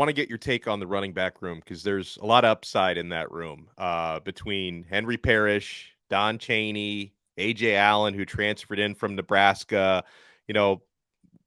want to get your take on the running back room because there's a lot of upside in that room between Henry Parrish, Don Chaney, Ajay Allen, who transferred in from Nebraska.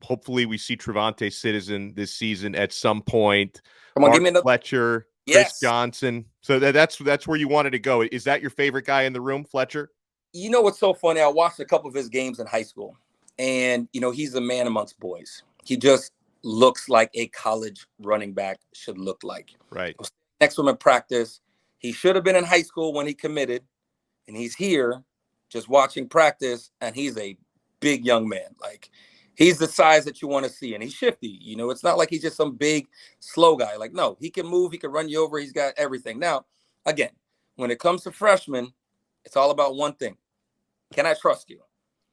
Hopefully we see TreVonte Citizen this season at some point. Come on, Mark give me another. Fletcher, Chris Johnson. So that's where you wanted to go. Is that your favorite guy in the room, Fletcher? You know what's so funny? I watched a couple of his games in high school, and he's a man amongst boys. He just looks like a college running back should look like. Right. Next to him in practice, he should have been in high school when he committed, and he's here just watching practice, and he's a big young man. Like, he's the size that you want to see, and he's shifty. It's not like he's just some big, slow guy. Like, no, he can move. He can run you over. He's got everything. Now, again, when it comes to freshmen, it's all about one thing. Can I trust you?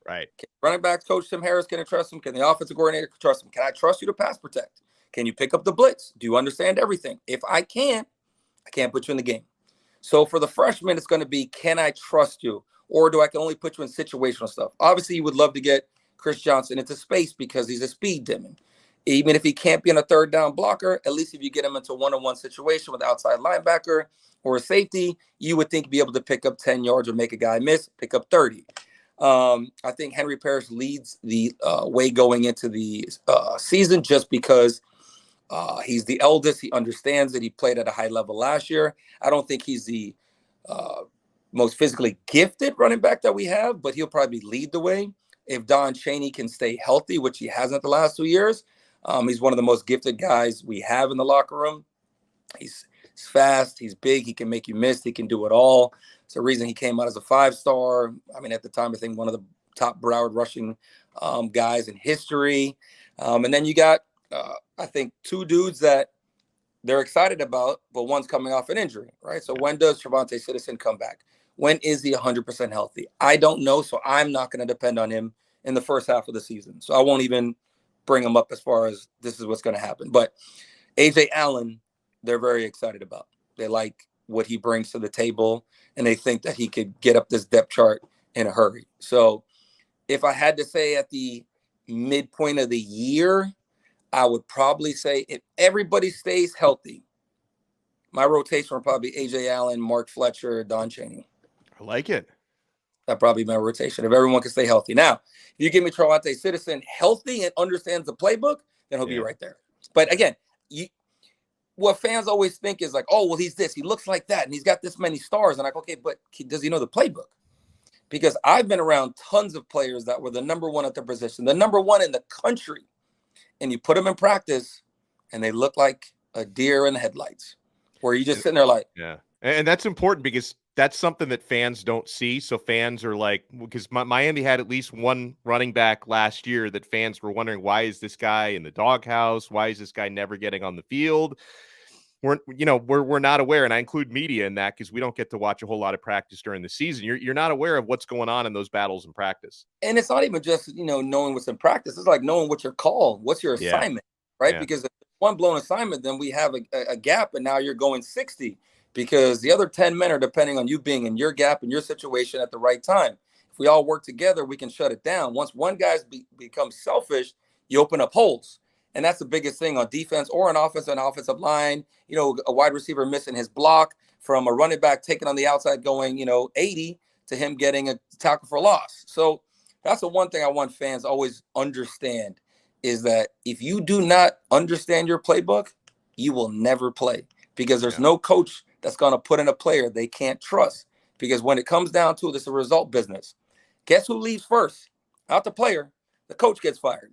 Right. Can running backs coach Tim Harris, can I trust him? Can the offensive coordinator trust him? Can I trust you to pass protect? Can you pick up the blitz? Do you understand everything? If I can't put you in the game. So for the freshman, it's going to be, can I trust you? Or do I can only put you in situational stuff? Obviously, you would love to get Chris Johnson into space because he's a speed demon. Even if he can't be on a third down blocker, at least if you get him into a one-on-one situation with outside linebacker or a safety, you would think be able to pick up 10 yards or make a guy miss, pick up 30. I think Henry Parrish leads the way going into the season just because he's the eldest. He understands that he played at a high level last year. I don't think he's the most physically gifted running back that we have, but he'll probably lead the way. If Don Chaney can stay healthy, which he hasn't the last 2 years, he's one of the most gifted guys we have in the locker room. He's fast. He's big. He can make you miss. He can do it all. It's the reason he came out as a 5-star. I mean, at the time, I think one of the top Broward rushing guys in history. And then you got, I think, two dudes that they're excited about, but one's coming off an injury, right? So when does TreVonte Citizen come back? When is he 100% healthy? I don't know, so I'm not going to depend on him in the first half of the season. So I won't even bring him up as far as this is what's going to happen. But Ajay Allen, they're very excited about. They like what he brings to the table, and they think that he could get up this depth chart in a hurry. So if I had to say at the midpoint of the year, I would probably say if everybody stays healthy, my rotation would probably be Ajay Allen, Mark Fletcher, Don Chaney. I like it. That'd probably be my rotation if everyone can stay healthy. Now, if you give me TreVonte Citizen healthy and understands the playbook, then he'll be right there. But again, what fans always think is like, oh, well, he's this. He looks like that, and he's got this many stars. And I'm like, okay, but does he know the playbook? Because I've been around tons of players that were the number one at their position, the number one in the country, and you put them in practice, and they look like a deer in the headlights, where you just sitting there like. Yeah, and that's important because that's something that fans don't see. So fans are like, because Miami had at least one running back last year that fans were wondering, why is this guy in the doghouse? Why is this guy never getting on the field? We're not aware, and I include media in that because we don't get to watch a whole lot of practice during the season. You're not aware of what's going on in those battles in practice. And it's not even just, knowing what's in practice. It's like knowing what you're called. What's your assignment, right? Yeah. Because if one blown assignment, then we have a gap, and now you're going 60 because the other 10 men are depending on you being in your gap and your situation at the right time. If we all work together, we can shut it down. Once one guy's becomes selfish, you open up holes. And that's the biggest thing on defense or on offense, an offensive line, a wide receiver missing his block from a running back taking on the outside going, 80 to him getting a tackle for loss. So that's the one thing I want fans always understand is that if you do not understand your playbook, you will never play because there's no coach that's going to put in a player they can't trust. Because when it comes down to it, it's a result business. Guess who leaves first? Not the player. The coach gets fired.